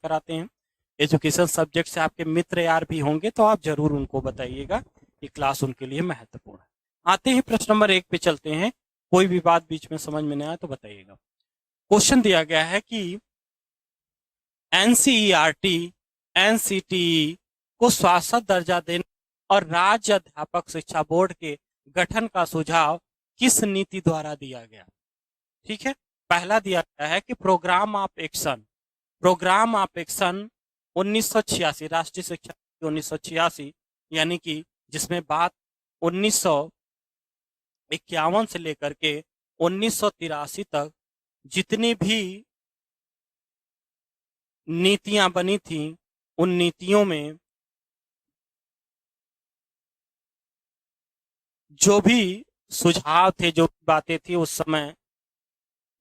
कराते हैं। Education subject से आपके मित्र यार भी होंगे तो आप जरूर उनको बताइएगा, ये क्लास उनके लिए महत्वपूर्ण है। आते ही प्रश्न नंबर 1 पे चलते हैं। कोई भी बात बीच में समझ में नहीं आया तो बताइएगा। क्वेश्चन दिया गया है कि एनसीईआरटी एनसीटीई को शाश्वत दर्जा देने और राज्य अध्यापक शिक्षा बोर्ड के गठन का सुझाव किस नीति द्वारा दिया गया। ठीक है, पहला दिया गया है कि प्रोग्राम ऑफ एक्शन 1986, राष्ट्रीय शिक्षा 1986, यानी कि जिसमें बात 1951 से लेकर के 1983 तक जितनी भी नीतियां बनी थी, उन नीतियों में जो भी सुझाव थे, जो बातें थी उस समय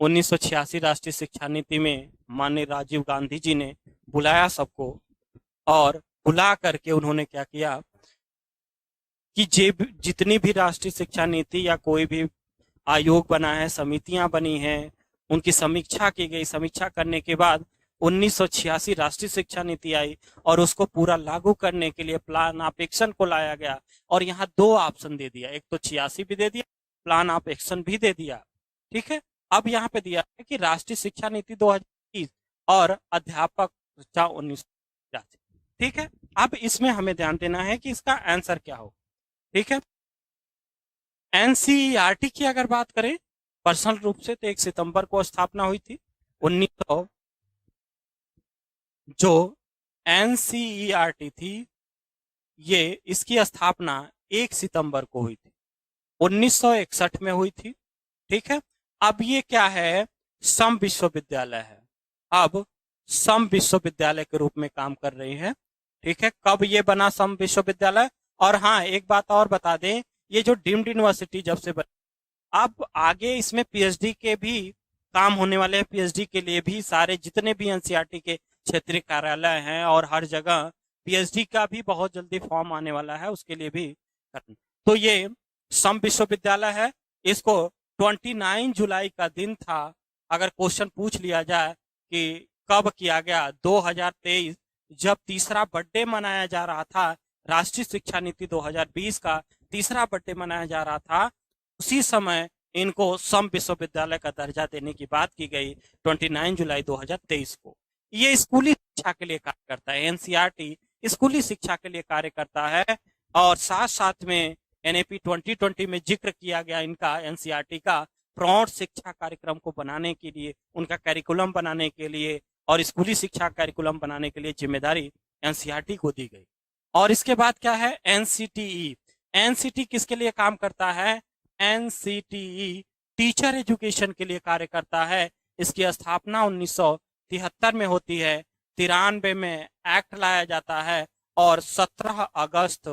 1986 राष्ट्रीय शिक्षा नीति में माननीय राजीव गांधी जी ने बुलाया सबको, और बुला करके उन्होंने क्या किया कि जितनी भी राष्ट्रीय शिक्षा नीति या कोई भी आयोग बना है, समितियां बनी हैं, उनकी समीक्षा की गई। समीक्षा करने के बाद 1986 राष्ट्रीय शिक्षा नीति आई और उसको पूरा लागू करने के लिए प्लान ऑफ एक्शन को लाया गया। और यहाँ 2 ऑप्शन दे दिया, एक तो 86 भी दे दिया, प्लान ऑफ एक्शन भी दे दिया। ठीक है, अब यहाँ पे दिया है कि राष्ट्रीय शिक्षा नीति 2020 और अध्यापक शिक्षा 1986। ठीक है, अब इसमें हमें ध्यान देना है कि इसका आंसर क्या हो। ठीक है, एनसीईआरटी की अगर बात करें पर्सनल रूप से तो 1 सितंबर को स्थापना हुई थी। 1900 जो एनसीईआरटी थी, ये इसकी स्थापना 1 सितंबर को हुई थी, 1961 में हुई थी। ठीक है, अब ये क्या है, सम विश्वविद्यालय है, अब सम विश्वविद्यालय के रूप में काम कर रही है। ठीक है, कब ये बना सम विश्वविद्यालय। और हाँ, एक बात और बता दें, ये जो डीम्ड यूनिवर्सिटी जब से बनी, अब आगे इसमें पीएचडी के भी काम होने वाले हैं। पीएचडी के लिए भी सारे जितने भी एनसीईआरटी के क्षेत्रीय कार्यालय हैं और हर जगह पीएचडी का भी बहुत जल्दी फॉर्म आने वाला है, उसके लिए भी तो ये सम विश्वविद्यालय है। इसको 29 जुलाई का दिन था, अगर क्वेश्चन पूछ लिया जाए कि कब किया गया, 2023, जब तीसरा बर्थडे मनाया जा रहा था, राष्ट्रीय शिक्षा नीति 2020 का तीसरा बर्थडे मनाया जा रहा था, उसी समय इनको सम विश्वविद्यालय का दर्जा देने की बात की गई 29 जुलाई 2023 को। ये स्कूली शिक्षा के लिए कार्य करता है, एनसीईआरटी स्कूली शिक्षा के लिए कार्य करता है। और साथ साथ में एनएपी 2020 में जिक्र किया गया इनका, एनसीईआरटी का प्रौढ़ शिक्षा कार्यक्रम को बनाने के लिए, उनका करिकुलम बनाने के लिए और स्कूली शिक्षा करिकुलम बनाने के लिए जिम्मेदारी एनसीईआरटी को दी गई। और इसके बाद क्या है, एनसीटीई। एनसीटी किसके लिए काम करता है, एनसीटीई टीचर एजुकेशन के लिए कार्य करता है। इसकी स्थापना 1973 में होती है, 93 में एक्ट लाया जाता है और 17 अगस्त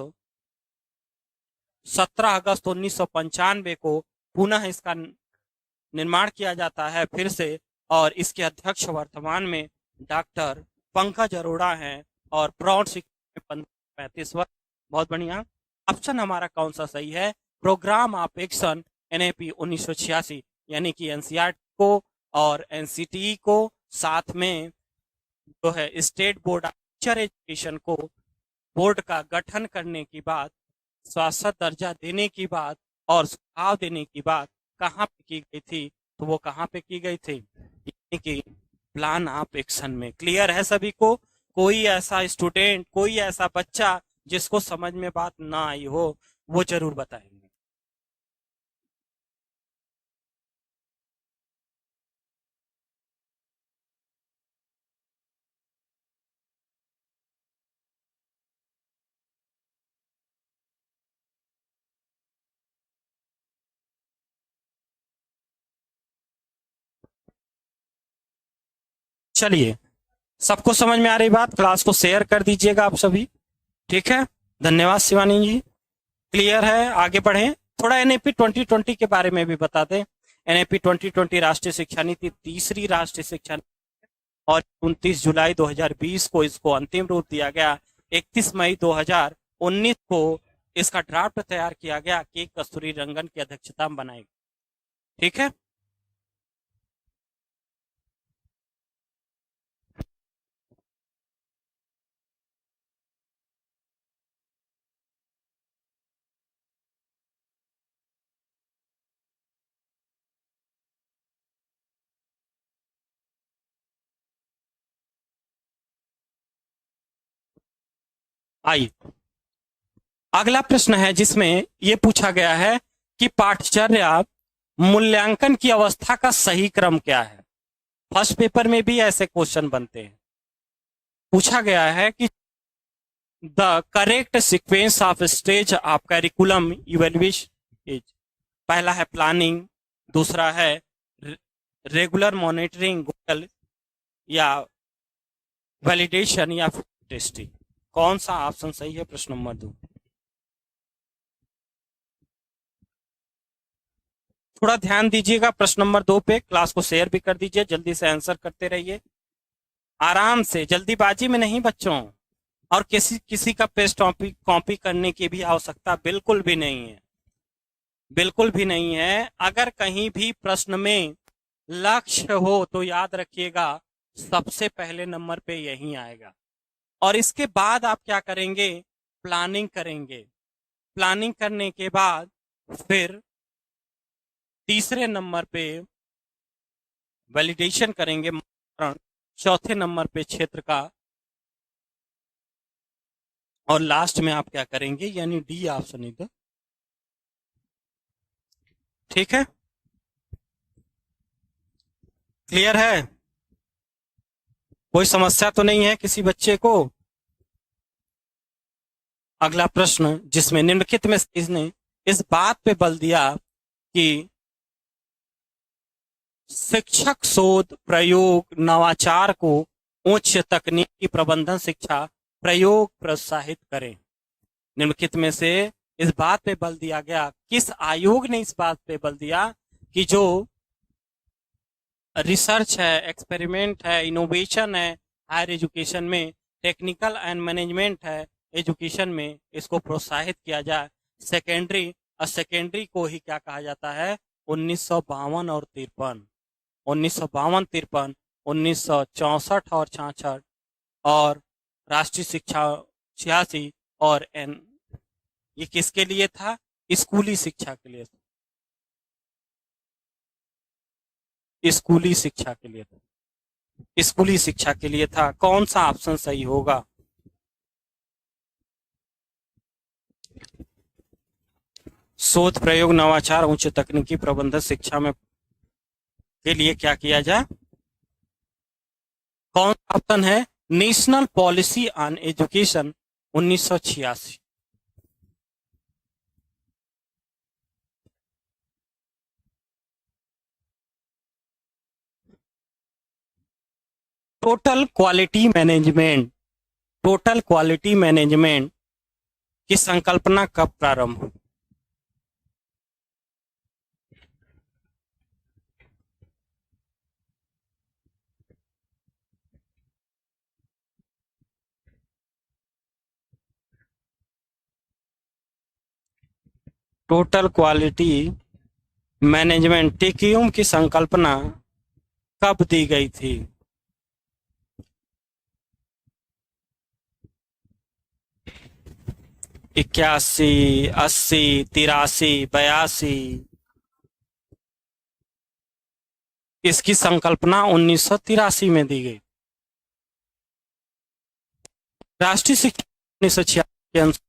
1995 को पुनः इसका निर्माण किया जाता है फिर से। और इसके अध्यक्ष वर्तमान में डॉक्टर पंकज अरोड़ा हैं और प्रौढ़ शिक्षा में 35 वर्ष। बहुत बढ़िया, ऑप्शन हमारा कौन सा सही है, प्रोग्राम ऑफ एक्शन एनएपी 1986, यानी कि एनसीईआरटी को और एनसीटीई को साथ में जो है state board of teacher education को, बोर्ड का गठन करने की बात, शाश्वत दर्जा देने की बात और सुझाव देने की बात कहाँ पे की गई थी, तो वो कहाँ पे की गई थी, यानी कि प्लान ऑफ एक्शन में। क्लियर है सभी को। कोई ऐसा स्टूडेंट, कोई ऐसा बच्चा जिसको समझ में बात ना आई हो, वो जरूर बताएंगे। चलिए, सबको समझ में आ रही बात, क्लास को शेयर कर दीजिएगा आप सभी। ठीक है, धन्यवाद शिवानी जी। क्लियर है, आगे बढ़ें। थोड़ा एनएपी 2020 के बारे में भी बता दें। एनएपी 2020 राष्ट्रीय शिक्षा नीति तीसरी राष्ट्रीय शिक्षा नीति और 29 जुलाई 2020 को इसको अंतिम रूप दिया गया। 31 मई 2019 को इसका ड्राफ्ट तैयार किया गया, के कस्तूरी रंगन की अध्यक्षता में बनाई। ठीक है, आइए, अगला प्रश्न है जिसमें ये पूछा गया है कि पाठचर्या मूल्यांकन की अवस्था का सही क्रम क्या है। फर्स्ट पेपर में भी ऐसे क्वेश्चन बनते हैं। पूछा गया है कि the correct sequence of stage of curriculum evaluation is, पहला है प्लानिंग, दूसरा है रेगुलर मॉनिटरिंग गूगल, या वैलिडेशन, या टेस्टिंग। कौन सा ऑप्शन सही है? प्रश्न नंबर 2। थोड़ा ध्यान दीजिएगा प्रश्न नंबर 2 पे, क्लास को शेयर भी कर दीजिए, जल्दी से आंसर करते रहिए, आराम से, जल्दीबाजी में नहीं बच्चों। और किसी किसी का पेस्ट कॉपी करने की भी आवश्यकता बिल्कुल भी नहीं है, बिल्कुल भी नहीं है। अगर कहीं भी प्रश्न में लक्ष्य हो तो याद रखिएगा सबसे पहले नंबर पे यही आएगा, और इसके बाद आप क्या करेंगे? प्लानिंग करेंगे। प्लानिंग करने के बाद फिर तीसरे नंबर पे वैलिडेशन करेंगे, चौथे नंबर पे क्षेत्र का, और लास्ट में आप क्या करेंगे? यानी डी ऑप्शन इधर। ठीक है, क्लियर है? कोई समस्या तो नहीं है किसी बच्चे को? अगला प्रश्न जिसमें निम्नलिखित में इसने इस बात पे बल दिया कि शिक्षक शोध प्रयोग नवाचार को उच्च तकनीकी प्रबंधन शिक्षा प्रयोग प्रोत्साहित करें। निम्नलिखित में से इस बात पे बल दिया गया, किस आयोग ने इस बात पे बल दिया कि जो रिसर्च है, एक्सपेरिमेंट है, इनोवेशन है हायर एजुकेशन में, टेक्निकल एंड मैनेजमेंट है एजुकेशन में, इसको प्रोत्साहित किया जाए। सेकेंडरी, और सेकेंडरी को ही क्या कहा जाता है? 1952 और 53, 1952-53, 1964 और 66, और राष्ट्रीय शिक्षा 86, और एन, ये किसके लिए था? स्कूली शिक्षा के लिए था, स्कूली शिक्षा के लिए था, स्कूली शिक्षा के लिए था। कौन सा ऑप्शन सही होगा? शोध प्रयोग नवाचार उच्च तकनीकी प्रबंधन शिक्षा में के लिए क्या किया जाए? कौन सा ऑप्शन है? National policy on education 1986। Total quality management, total quality management की संकल्पना कब प्रारंभ हुई? टोटल क्वालिटी मैनेजमेंट टीक्यूम की संकल्पना कब दी गई थी? 81, 80, 83, 82? इसकी संकल्पना 1983 में दी गई। राष्ट्रीय शिक्षा 1986 के अनुसार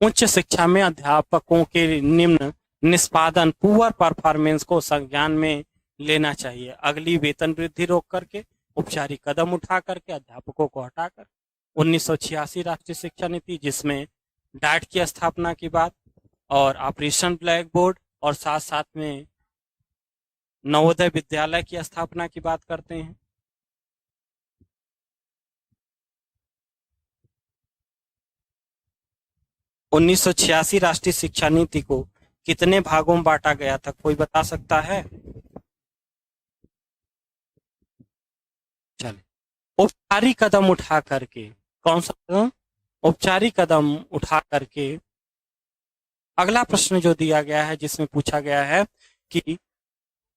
उच्च शिक्षा में अध्यापकों के निम्न निष्पादन पुअर परफॉर्मेंस को संज्ञान में लेना चाहिए। अगली वेतन वृद्धि रोक करके, औपचारिक कदम उठा करके, अध्यापकों को हटाकर। 1986 राष्ट्रीय शिक्षा नीति, जिसमें डाइट की स्थापना की बात, और ऑपरेशन ब्लैक बोर्ड, और साथ साथ में नवोदय विद्यालय की स्थापना की बात करते हैं। 1986 राष्ट्रीय शिक्षा नीति को कितने भागों में बांटा गया था? कोई बता सकता है? चलिए, औपचारिक कदम उठा करके, कौन सा कदम? औपचारिक कदम उठा करके। अगला प्रश्न जो दिया गया है जिसमें पूछा गया है कि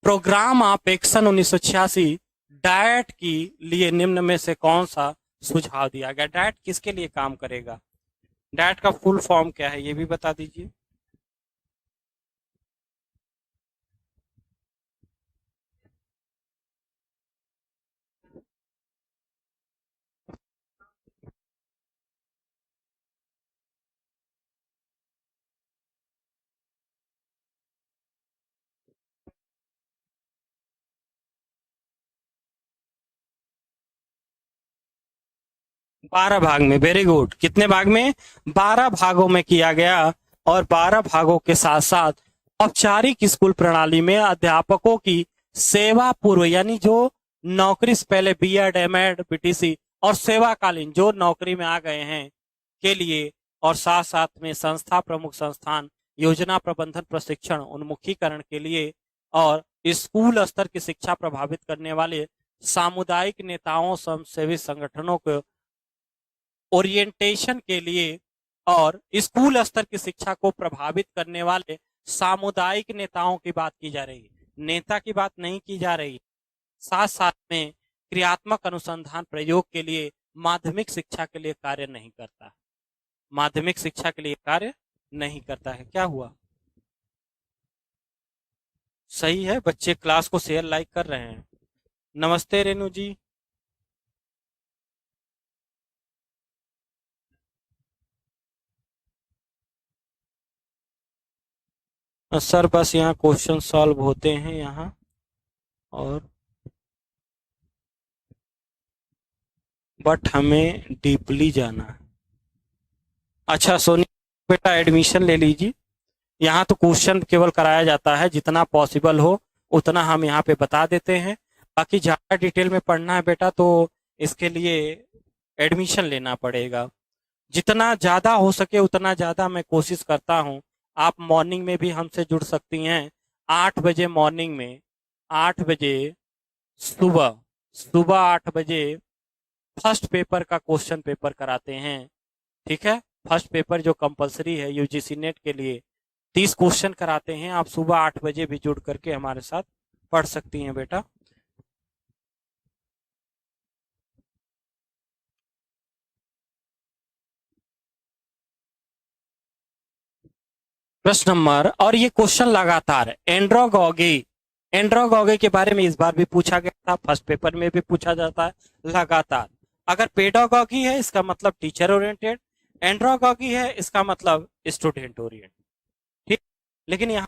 प्रोग्राम ऑफ एक्शन 1986 डाइट की लिए निम्न में से कौन सा सुझाव दिया गया? डाइट किसके लिए काम करेगा? डाइट का फुल फॉर्म क्या है ये भी बता दीजिए। 12 भाग में, वेरी गुड। कितने भाग में? 12 भागों में किया गया। और 12 भागों के साथ साथ औपचारिक स्कूल प्रणाली में अध्यापकों की सेवा पूर्व, यानी जो नौकरी से पहले बीएड, एमएड, बीटीसी और सेवाकालीन जो नौकरी में आ गए हैं के लिए, और साथ साथ में संस्था प्रमुख, संस्थान योजना प्रबंधन प्रशिक्षण उन्मुखीकरण के लिए, और स्कूल स्तर की शिक्षा प्रभावित करने वाले सामुदायिक नेताओं, स्वयंसेवी संगठनों को ओरिएंटेशन के लिए, और स्कूल स्तर की शिक्षा को प्रभावित करने वाले सामुदायिक नेताओं की बात की जा रही है, नेता की बात नहीं की जा रही। साथ साथ में क्रियात्मक अनुसंधान प्रयोग के लिए माध्यमिक शिक्षा के लिए कार्य नहीं करता, माध्यमिक शिक्षा के लिए कार्य नहीं करता है। क्या हुआ? सही है, बच्चे क्लास को शेयर लाइक कर रहे हैं। नमस्ते रेनू जी। सर बस यहाँ क्वेश्चन सॉल्व होते हैं यहाँ, और बट हमें डीपली जाना है। अच्छा सोनी बेटा, एडमिशन ले लीजिए। यहाँ तो क्वेश्चन केवल कराया जाता है, जितना पॉसिबल हो उतना हम यहाँ पे बता देते हैं। बाकी ज़्यादा डिटेल में पढ़ना है बेटा तो इसके लिए एडमिशन लेना पड़ेगा। जितना ज़्यादा हो सके उतना ज़्यादा मैं कोशिश करता हूँ। आप मॉर्निंग में भी हमसे जुड़ सकती हैं, 8 बजे मॉर्निंग में, 8 बजे सुबह, सुबह 8 बजे फर्स्ट पेपर का क्वेश्चन पेपर कराते हैं। ठीक है, फर्स्ट पेपर जो कंपलसरी है यूजीसी नेट के लिए, 30 क्वेश्चन कराते हैं। आप सुबह 8 बजे भी जुड़ करके हमारे साथ पढ़ सकती हैं बेटा। प्रश्न नंबर, और ये क्वेश्चन लगातार एंड्रोगॉगी, एंड्रोगॉगी के बारे में इस बार भी पूछा गया था, फर्स्ट पेपर में भी पूछा जाता है लगातार। अगर पेडागॉगी है इसका मतलब टीचर ओरिएंटेड, एंड्रोगॉगी है इसका मतलब स्टूडेंट ओरिएंटेड। ठीक, लेकिन यहाँ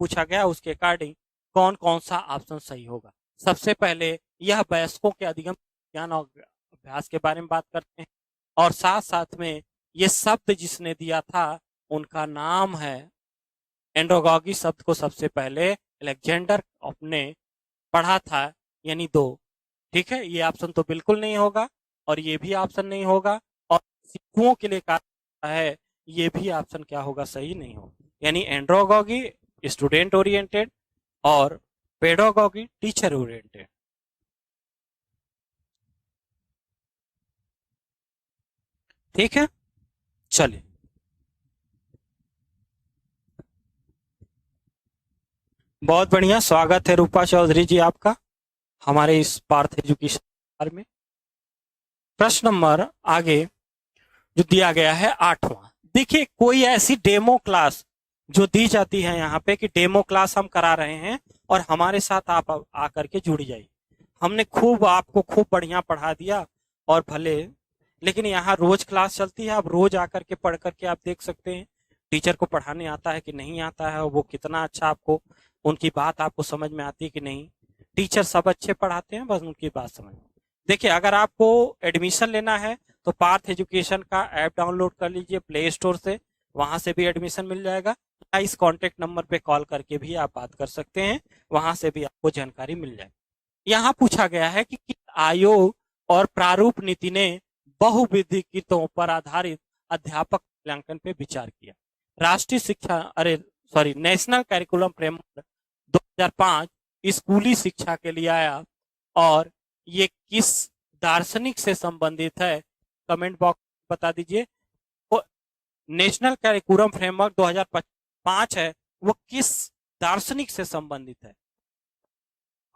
पूछा गया उसके अकॉर्डिंग कौन कौन सा ऑप्शन सही होगा। सबसे पहले यह वयस्कों के अधिगम ज्ञान और अभ्यास के बारे में बात करते हैं, और साथ साथ में ये शब्द जिसने दिया था उनका नाम है, एंड्रोगॉगी शब्द को सबसे पहले अलेक्जेंडर ने पढ़ा था, यानी 2। ठीक है, ये ऑप्शन तो बिल्कुल नहीं होगा, और ये भी ऑप्शन नहीं होगा, और सिखुओं के लिए कहा है, ये भी ऑप्शन क्या होगा? सही नहीं होगा। यानी एंड्रोगॉगी स्टूडेंट ओरिएंटेड और पेडागॉगी टीचर ओरिएंटेड। ठीक है, चलिए। बहुत बढ़िया, स्वागत है रूपा चौधरी जी आपका हमारे इस पार्थ एजुकेशन में। प्रश्न नंबर आगे जो दिया गया है 8वां, देखिए कोई ऐसी डेमो क्लास जो दी जाती है यहाँ पे कि डेमो क्लास हम करा रहे हैं और हमारे साथ आप आकर के जुड़ जाइए। हमने खूब आपको खूब बढ़िया पढ़ा दिया, और भले, लेकिन यहाँ रोज क्लास चलती है, आप रोज आकर के पढ़ करके आप देख सकते हैं टीचर को पढ़ाने आता है कि नहीं आता है, और वो कितना अच्छा आपको, उनकी बात आपको समझ में आती है कि नहीं। टीचर सब अच्छे पढ़ाते हैं, बस उनकी बात समझ। देखिए अगर आपको एडमिशन लेना है तो पार्थ एजुकेशन का ऐप डाउनलोड कर लीजिए प्ले स्टोर से, वहां से भी एडमिशन मिल जाएगा, या इस कॉन्टेक्ट नंबर पे कॉल करके भी आप बात कर सकते हैं, वहां से भी आपको जानकारी मिल जाएगी। यहाँ पूछा गया है कि किस आयोग और प्रारूप नीति ने बहुविधिकितों पर आधारित अध्यापक मूल्यांकन पे विचार किया? राष्ट्रीय शिक्षा, अरे सॉरी, नेशनल करिकुलम फ्रेमवर्क 2005 स्कूली शिक्षा के लिए आया, और ये किस दार्शनिक से संबंधित है? कमेंट बॉक्स बता दीजिए। नेशनल करिकुलम फ्रेमवर्क 2005 है, वो किस दार्शनिक से संबंधित है?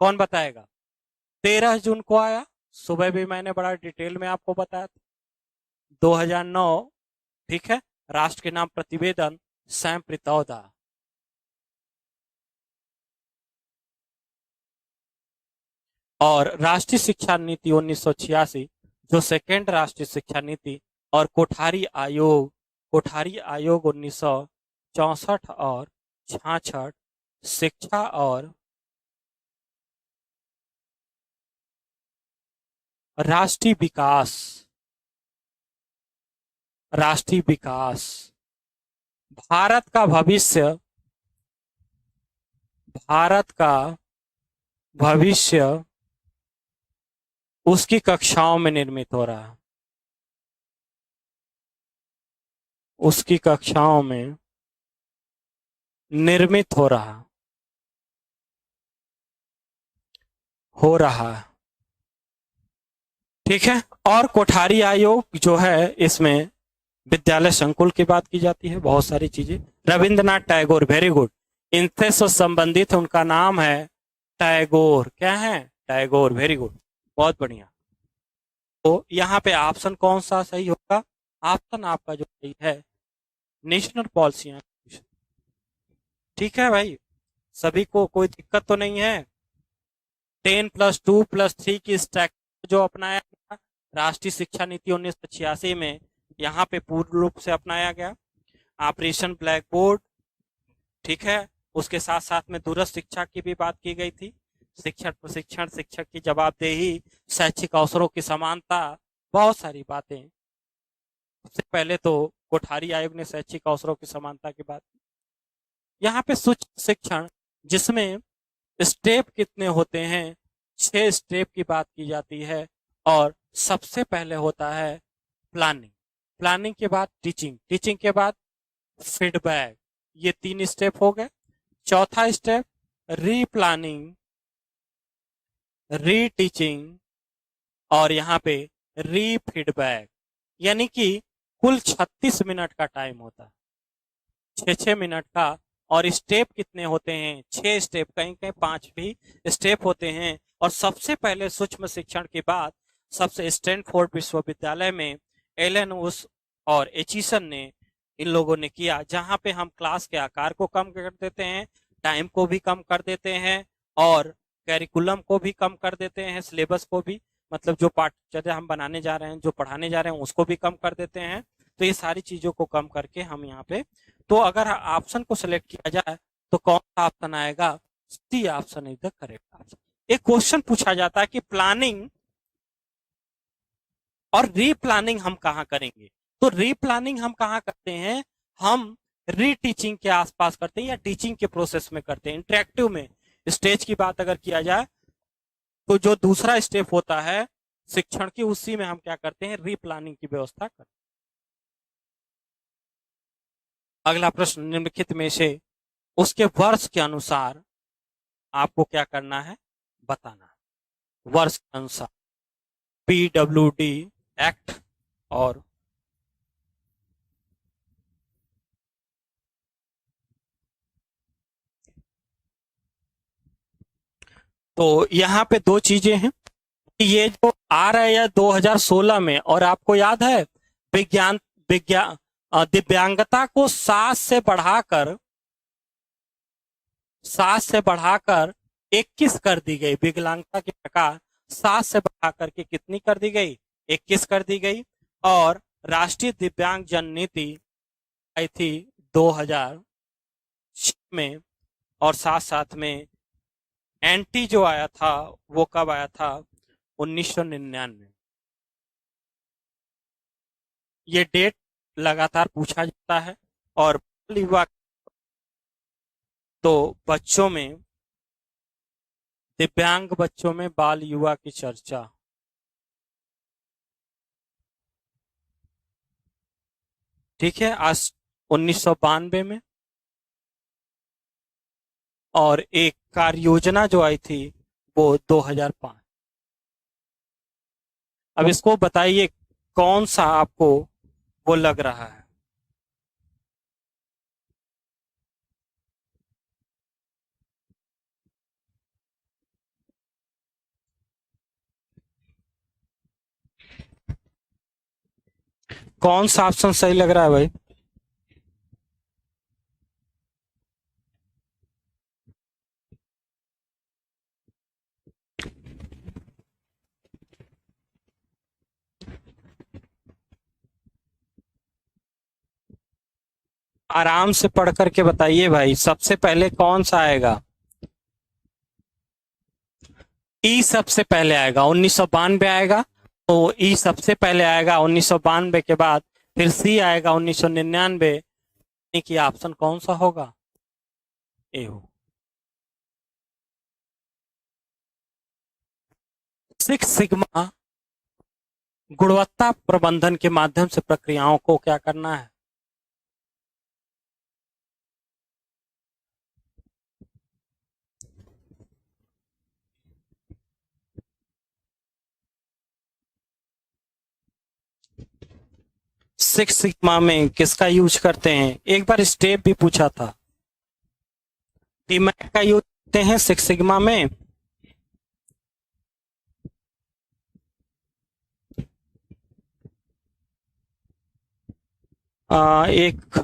कौन बताएगा? 13 जून को आया, सुबह भी मैंने बड़ा डिटेल में आपको बताया था, 2009। ठीक है, राष्ट्र के नाम प्रतिवेदन, सैम प्रितौदा। और राष्ट्रीय शिक्षा नीति 1986 जो सेकेंड राष्ट्रीय शिक्षा नीति, और कोठारी आयोग 1964 और 66 शिक्षा और राष्ट्रीय विकास राष्ट्रीय विकास, भारत का भविष्य, भारत का भविष्य उसकी कक्षाओं में निर्मित हो रहा है, उसकी कक्षाओं में निर्मित हो रहा है। ठीक है। और कोठारी आयोग जो है, इसमें विद्यालय संकुल की बात की जाती है, बहुत सारी चीजें। रविंद्रनाथ टैगोर, वेरी गुड, इनसे संबंधित उनका नाम है टैगोर। क्या है? टैगोर, वेरी गुड, बहुत बढ़िया। तो यहाँ पे ऑप्शन कौन सा सही होगा? ऑप्शन आपका जो सही है, नेशनल पॉलिसी। ठीक है भाई, सभी को कोई दिक्कत तो नहीं है? 10+2+3 की स्टैक जो अपनाया गया राष्ट्रीय शिक्षा नीति 1986 में, यहाँ पे पूर्ण रूप से अपनाया गया। ऑपरेशन ब्लैक बोर्ड, ठीक है, उसके साथ साथ में दूरस्थ शिक्षा की भी बात की गई थी। शिक्षक, प्रशिक्षण, शिक्षक की जवाबदेही, शैक्षिक अवसरों की समानता, बहुत सारी बातें। सबसे पहले तो कोठारी आयोग ने शैक्षिक अवसरों की समानता की बात की। यहाँ पे सूक्ष्म शिक्षण, जिसमें स्टेप कितने होते हैं, 6 स्टेप की बात की जाती है। और सबसे पहले होता है प्लानिंग, प्लानिंग के बाद टीचिंग, टीचिंग के बाद फीडबैक, ये 3 स्टेप हो गए। चौथा स्टेप रीप्लानिंग, रीटीचिंग और यहाँ पे रीफीडबैक, यानी कि कुल 36 मिनट का टाइम होता है, 6-6 मिनट का। और स्टेप कितने होते हैं? 6 स्टेप, कहीं कहीं 5 भी स्टेप होते हैं। और सबसे पहले सूक्ष्म शिक्षण की बात सबसे स्टैनफोर्ड विश्वविद्यालय में एलन वुड्स और एचिसन ने, इन लोगों ने किया, जहां पे हम क्लास के आकार को कम कर देते हैं, टाइम को भी कम कर देते हैं और कैरिकुलम को भी कम कर देते हैं, सिलेबस को भी, मतलब जो पाठ्यचर्या हम बनाने जा रहे हैं, जो पढ़ाने जा रहे हैं, उसको भी कम कर देते हैं। तो ये सारी चीजों को कम करके हम यहाँ पे, तो अगर ऑप्शन को सिलेक्ट किया जाए तो कौन सा ऑप्शन आएगा? C option is the correct option. एक क्वेश्चन पूछा जाता है कि प्लानिंग और रीप्लानिंग हम कहाँ करेंगे? तो रीप्लानिंग हम कहाँ करते हैं? हम रीटीचिंग के आसपास करते हैं या टीचिंग के प्रोसेस में करते हैं, इंटरेक्टिव में। स्टेज की बात अगर किया जाए तो जो दूसरा स्टेप होता है शिक्षण की, उसी में हम क्या करते हैं? रीप्लानिंग की व्यवस्था करते हैं। अगला प्रश्न, निम्नलिखित में से उसके वर्ष के अनुसार आपको क्या करना है? बताना, वर्ष के अनुसार। PWD एक्ट और तो यहाँ पे 2 चीजें हैं। ये जो आ रहा है 2016 में, और आपको याद है विज्ञान विज्ञान दिव्यांगता को 7 से बढ़ाकर 21 कर दी गई। विकलांगता के प्रकार 7 से बढ़ाकर के कितनी कर दी गई? 21 कर दी गई। और राष्ट्रीय दिव्यांग जन नीति आई थी 2006 में, और साथ साथ में एंटी जो आया था वो कब आया था? 1999। ये डेट लगातार पूछा जाता है। और युवा, तो बच्चों में, दिव्यांग बच्चों में बाल युवा की चर्चा, ठीक है, आज 1992 में। और एक कार्य योजना जो आई थी वो 2005। अब इसको बताइए कौन सा आपको वो लग रहा है? कौन सा ऑप्शन सही लग रहा है भाई? आराम से पढ़ करके बताइए भाई, सबसे पहले कौन सा आएगा? ई सबसे पहले आएगा, 1992 आएगा। तो ई सबसे पहले आएगा, 1992 के बाद फिर सी आएगा 1999, यानी कि ऑप्शन कौन सा होगा? ए हो। सिक्स सिग्मा गुणवत्ता प्रबंधन के माध्यम से प्रक्रियाओं को क्या करना है? सिक्स सिग्मा में किसका यूज करते हैं? एक बार स्टेप भी पूछा था। टीमैक का यूज करते हैं सिक्स सिग्मा में। एक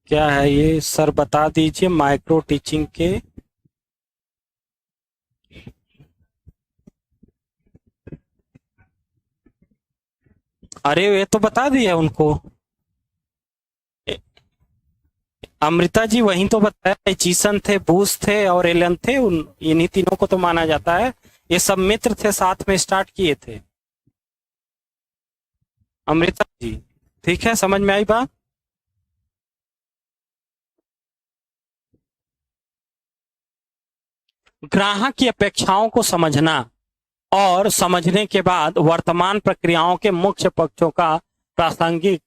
क्या है ये सर बता दीजिए, माइक्रो टीचिंग के अरे ये तो बता दिया उनको। अमृता जी वहीं तो बताया, चीसन थे, बूस थे और एलन थे, उन इन्हीं तीनों को तो माना जाता है। ये सब मित्र थे, साथ में स्टार्ट किए थे। अमृता जी ठीक है, समझ में आई बात? ग्राहक की अपेक्षाओं को समझना और समझने के बाद वर्तमान प्रक्रियाओं के मुख्य पक्षों का प्रासंगिक,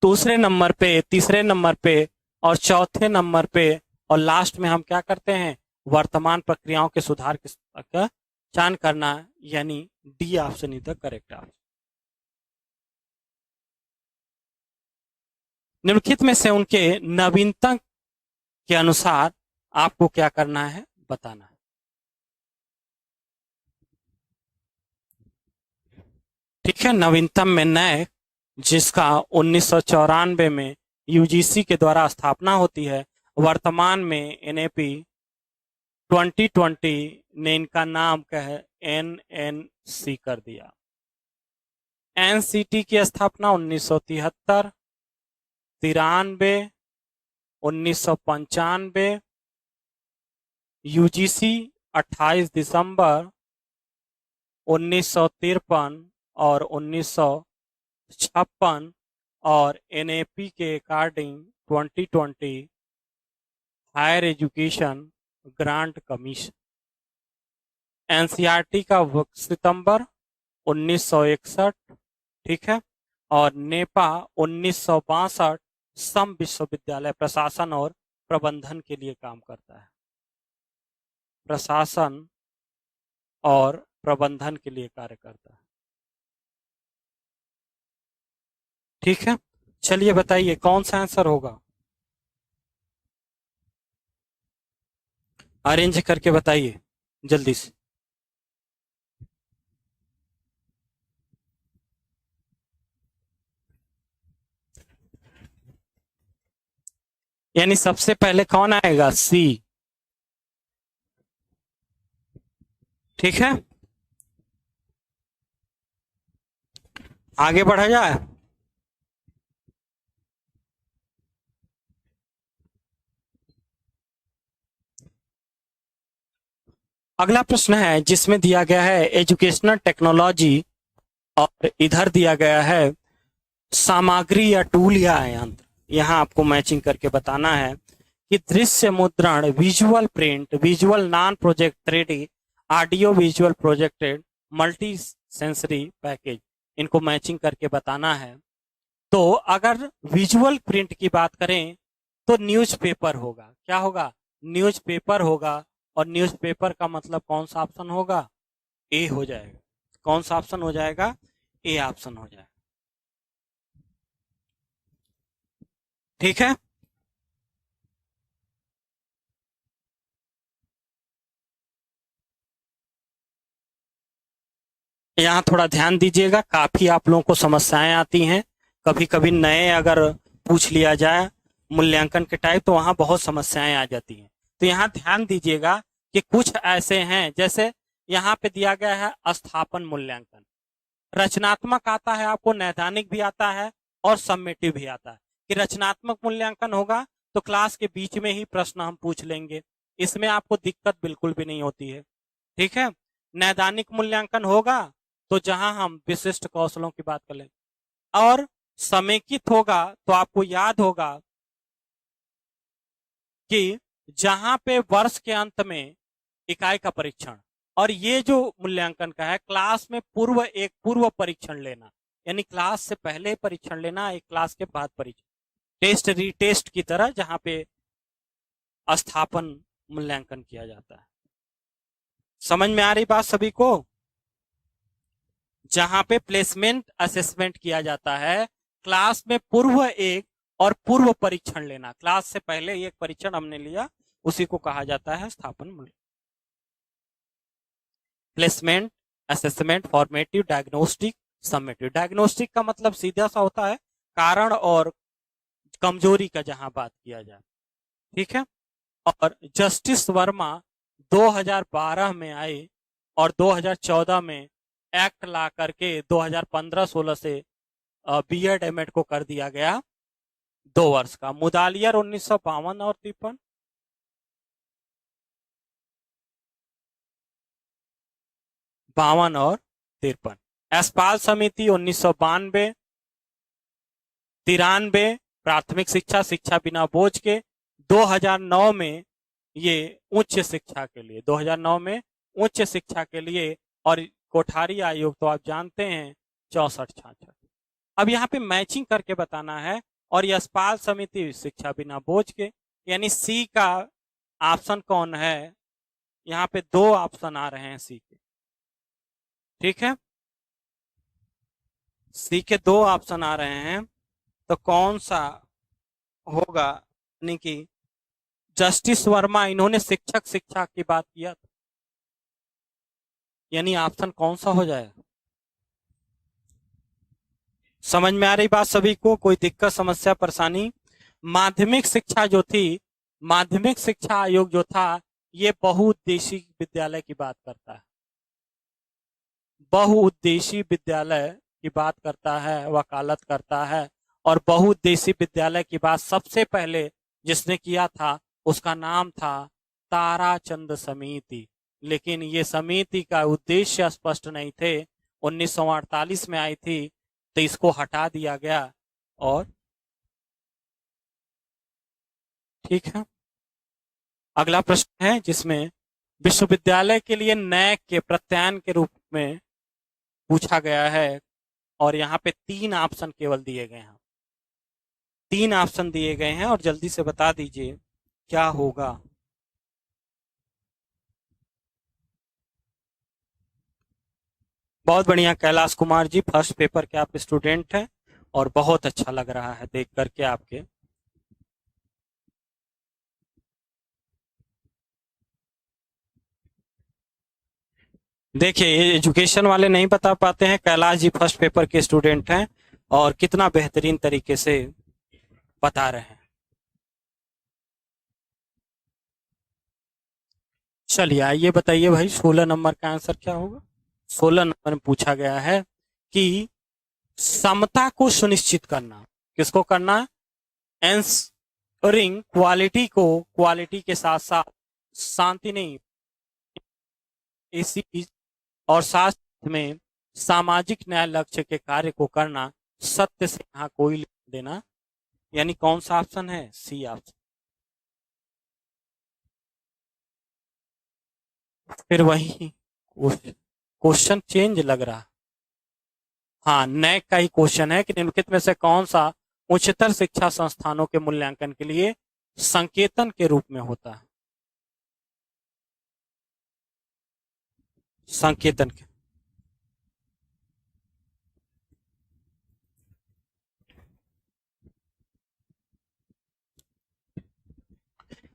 दूसरे नंबर पे, तीसरे नंबर पे और चौथे नंबर पे और लास्ट में हम क्या करते हैं? वर्तमान प्रक्रियाओं के सुधार का चयन करना, यानी D option is the correct option. निम्नलिखित में से उनके नवीनतम के अनुसार आपको क्या करना है? बताना है। ठीक है, नवीनतम में नए, जिसका 1994 में यूजीसी के द्वारा स्थापना होती है। वर्तमान में एनएपी 2020 ने इनका नाम कह एनएनसी कर दिया। एनसीटी की स्थापना 1973, 93, 1995, यूजीसी 28 दिसंबर 1953 और 1956 और एनएपी के according 2020 higher education grant commission. NCERT का सितंबर 1961, ठीक है, और नेपा 1962 सम विश्वविद्यालय प्रशासन और प्रबंधन के लिए काम करता है। प्रशासन और प्रबंधन के लिए कार्य करता है। ठीक है, चलिए बताइए कौन सा आंसर होगा? अरेंज करके बताइए जल्दी से। यानी सबसे पहले कौन आएगा? सी। ठीक है, आगे बढ़ा जाए। अगला प्रश्न है जिसमें दिया गया है एजुकेशनल टेक्नोलॉजी और इधर दिया गया है सामग्री या टूल या यंत्र। यहाँ आपको मैचिंग करके बताना है कि दृश्य मुद्रण, visual print, visual non projected, audio visual projected, multi sensory package, इनको मैचिंग करके बताना है। तो अगर विजुअल प्रिंट की बात करें तो न्यूज़पेपर होगा। क्या होगा? न्यूज़पेपर होगा। और न्यूज़पेपर का मतलब कौन सा ऑप्शन होगा? ए हो जाएगा। कौन सा ऑप्शन हो जाएगा? ए ऑप्शन हो जाएगा। ठीक है, यहाँ थोड़ा ध्यान दीजिएगा, काफी आप लोगों को समस्याएं आती हैं। कभी कभी नए अगर पूछ लिया जाए मूल्यांकन के टाइप तो वहां बहुत समस्याएं आ जाती हैं। तो यहाँ ध्यान दीजिएगा कि कुछ ऐसे हैं, जैसे यहाँ पे दिया गया है स्थापन मूल्यांकन। रचनात्मक आता है आपको, नैदानिक भी आता है और सम्मेटिव भी आता है। कि रचनात्मक मूल्यांकन होगा तो क्लास के बीच में ही प्रश्न हम पूछ लेंगे, इसमें आपको दिक्कत बिल्कुल भी नहीं होती है। ठीक है, नैदानिक मूल्यांकन होगा तो जहां हम विशिष्ट कौशलों की बात कर लेंगे। और समेकित होगा तो आपको याद होगा कि जहां पे वर्ष के अंत में इकाई का परीक्षण, और ये जो मूल्यांकन का है क्लास में एक पूर्व परीक्षण लेना, यानी क्लास से पहले परीक्षण लेना, एक क्लास के बाद परीक्षण, टेस्ट रीटेस्ट की तरह, जहां पे स्थापन मूल्यांकन किया जाता है। समझ में आ रही बात सभी को? जहां पे प्लेसमेंट असेसमेंट किया जाता है, क्लास में पूर्व एक और पूर्व परीक्षण लेना, क्लास से पहले एक परीक्षण हमने लिया, उसी को कहा जाता है स्थापन मूल्यांकन। Placement, assessment, formative, diagnostic, summative. Diagnostic का मतलब सीधा सा होता है कारण और कमजोरी का जहां बात किया जाए, ठीक है। और जस्टिस वर्मा 2012 में आए और 2014 में एक्ट ला करके 2015-16 से बीएड एमएड को कर दिया गया 2 वर्ष का। मुदालियर 1952 और 53, 52 और 53। एसपाल समिति 1992, 93 प्राथमिक शिक्षा, शिक्षा बिना बोझ के। 2009 में ये उच्च शिक्षा के लिए, 2009 में उच्च शिक्षा के लिए। और कोठारी आयोग तो आप जानते हैं 64-66। अब यहाँ पे मैचिंग करके बताना है। और यशपाल समिति शिक्षा बिना बोझ के, यानी सी का ऑप्शन कौन है? यहाँ पे 2 ऑप्शन आ रहे हैं सी के, ठीक है। सी के 2 ऑप्शन आ रहे हैं, तो कौन सा होगा? यानी कि जस्टिस वर्मा इन्होंने शिक्षक शिक्षा की बात किया था, यानी ऑप्शन कौन सा हो जाएगा? समझ में आ रही बात सभी को? कोई दिक्कत, समस्या, परेशानी? माध्यमिक शिक्षा जो थी, माध्यमिक शिक्षा आयोग जो था, ये बहुउद्देशीय विद्यालय की बात करता है, बहुउद्देशीय विद्यालय की बात करता है, वकालत करता है। और बहुउद्देशीय विद्यालय की बात सबसे पहले जिसने किया था उसका नाम था ताराचंद समिति। लेकिन ये समिति का उद्देश्य स्पष्ट नहीं थे, 1948 में आई थी, तो इसको हटा दिया गया। और ठीक है, अगला प्रश्न है जिसमें विश्वविद्यालय के लिए नैक के प्रत्यायन के रूप में पूछा गया है। और यहाँ पे 3 ऑप्शन केवल दिए गए हैं, 3 ऑप्शन दिए गए हैं, और जल्दी से बता दीजिए क्या होगा। बहुत बढ़िया कैलाश कुमार जी, फर्स्ट पेपर के आप स्टूडेंट हैं और बहुत अच्छा लग रहा है देख करके आपके। देखिए, ये एजुकेशन वाले नहीं बता पाते हैं, कैलाश जी फर्स्ट पेपर के स्टूडेंट हैं और कितना बेहतरीन तरीके से बता रहे हैं। चलिए आइए बताइए भाई, 16 नंबर का आंसर क्या होगा? 16 नंबर में पूछा गया है कि समता को सुनिश्चित करना, किसको करना? एंसरिंग क्वालिटी को, क्वालिटी के साथ साथ शांति नहीं, इसी और साथ में सामाजिक न्याय लक्ष्य के कार्य को करना, सत्य से यहाँ कोई लेना देना। यानी कौन सा ऑप्शन है? C option. फिर वही क्वेश्चन चेंज लग रहा। हाँ, नैक का ही क्वेश्चन है कि निम्नलिखित में से कौन सा उच्चतर शिक्षा संस्थानों के मूल्यांकन के लिए संकेतन के रूप में होता है? संकेतन के,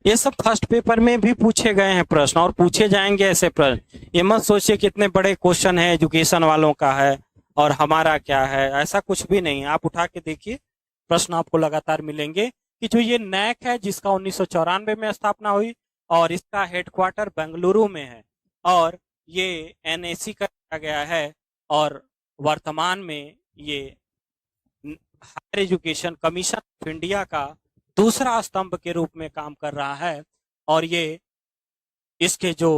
ये सब फर्स्ट पेपर में भी पूछे गए हैं प्रश्न और पूछे जाएंगे ऐसे प्रश्न। ये मत सोचिए कि इतने बड़े क्वेश्चन है एजुकेशन वालों का है और हमारा क्या है, ऐसा कुछ भी नहीं। आप उठा के देखिए, प्रश्न आपको लगातार मिलेंगे। कि जो ये नैक है जिसका 1994 में स्थापना हुई और इसका हेडक्वार्टर बेंगलुरु में है, और ये एनएसी का गया है, और वर्तमान में ये higher education commission of India का दूसरा स्तंभ के रूप में काम कर रहा है। और ये इसके जो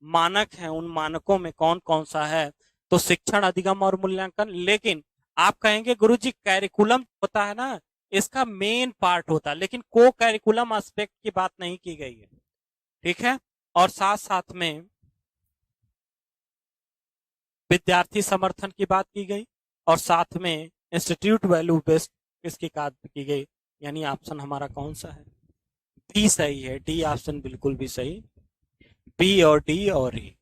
मानक हैं उन मानकों में कौन कौन सा है? तो शिक्षण, अधिगम और मूल्यांकन। लेकिन आप कहेंगे गुरुजी कैरिकुलम होता है ना, इसका मेन पार्ट होता है, लेकिन को कैरिकुलम एस्पेक्ट की बात नहीं की गई है, ठीक है। और साथ साथ में विद्यार्थी समर्थन की बात की गई, और साथ में इंस्टीट्यूट वैल्यू बेस्ड इसकी बात की गई। यानी ऑप्शन हमारा कौन सा है? बी सही है, डी ऑप्शन बिल्कुल भी सही, बी और डी और ई।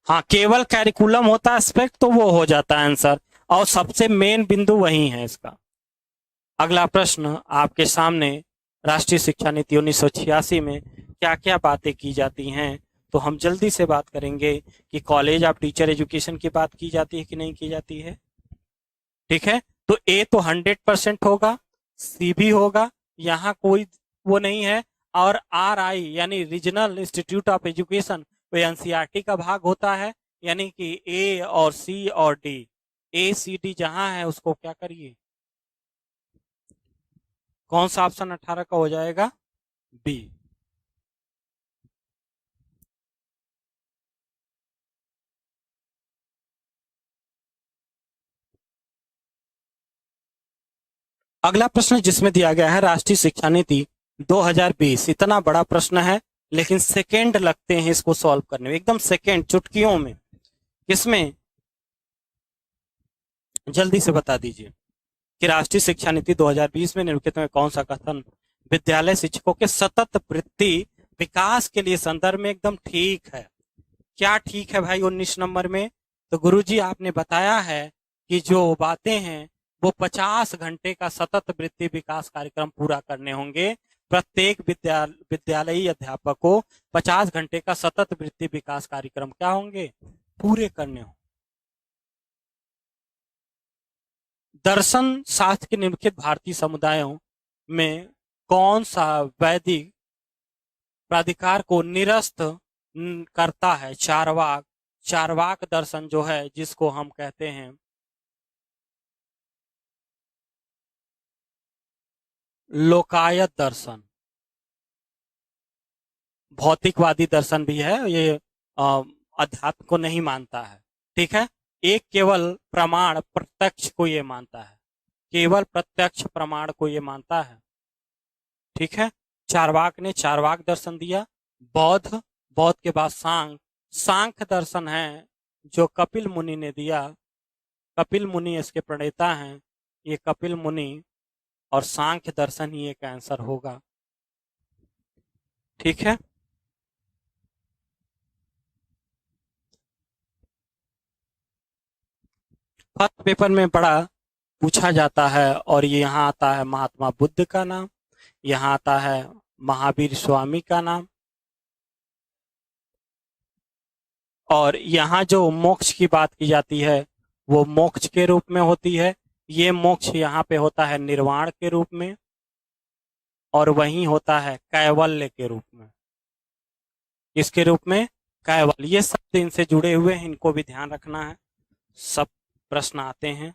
हाँ, केवल कैरिकुलम होता है एस्पेक्ट तो वो हो जाता है आंसर, और सबसे मेन बिंदु वही है इसका। अगला प्रश्न आपके सामने, राष्ट्रीय शिक्षा नीति 1986 में क्या क्या बातें की जाती हैं? तो हम जल्दी से बात करेंगे कि कॉलेज ऑफ टीचर एजुकेशन की बात की जाती है कि नहीं की जाती है, ठीक है। तो ए तो 100% होगा, सी भी होगा, यहाँ कोई वो नहीं है, और आर आई यानी रीजनल इंस्टीट्यूट ऑफ एजुकेशन वो एनसीईआरटी का भाग होता है, यानी कि ए और सी और डी, ए सी डी जहां है उसको क्या करिए, कौन सा ऑप्शन 18 का हो जाएगा? बी। अगला प्रश्न जिसमें दिया गया है राष्ट्रीय शिक्षा नीति 2020, इतना बड़ा प्रश्न है लेकिन सेकेंड लगते हैं इसको सॉल्व करने में, एकदम सेकेंड, चुटकियों में। किसमें? जल्दी से बता दीजिए कि राष्ट्रीय शिक्षा नीति 2020 में निम्नलिखित में कौन सा कथन विद्यालय शिक्षकों के सतत वृत्ति विकास के लिए संदर्भ में एकदम ठीक है? क्या ठीक है भाई 19 नंबर में? तो गुरुजी आपने बताया है कि जो बातें हैं वो 50 घंटे का सतत वृत्ति विकास कार्यक्रम पूरा करने होंगे। प्रत्येक विद्यालयी अध्यापक को 50 घंटे का सतत वृत्ति विकास कार्यक्रम क्या होंगे? पूरे करने होंगे। दर्शन शास्त्र के निम्नलिखित भारतीय समुदायों में कौन सा वैदिक प्राधिकार को निरस्त करता है? चारवाक, चारवाक दर्शन जो है जिसको हम कहते हैं लोकायत दर्शन, भौतिकवादी दर्शन भी है ये, अध्यात्म को नहीं मानता है, ठीक है। एक केवल प्रमाण प्रत्यक्ष को ये मानता है, केवल प्रत्यक्ष प्रमाण को ये मानता है, ठीक है। चारवाक ने चारवाक दर्शन दिया। बौद्ध, बौद्ध के बाद सांख्य दर्शन है जो कपिल मुनि ने दिया, कपिल मुनि इसके प्रणेता हैं, ये कपिल मुनि, और सांख्य दर्शन ही एक आंसर होगा, ठीक है। फर्स्ट पेपर में बड़ा पूछा जाता है, और ये यहाँ आता है महात्मा बुद्ध का नाम, यहाँ आता है महावीर स्वामी का नाम, और यहाँ जो मोक्ष की बात की जाती है वो मोक्ष के रूप में होती है। ये मोक्ष यहाँ पे होता है निर्वाण के रूप में, और वहीं होता है कैवल्य के रूप में। इसके रूप में कैवल्य, ये शब्द इनसे जुड़े हुए हैं, इनको भी ध्यान रखना है, सब प्रश्न आते हैं।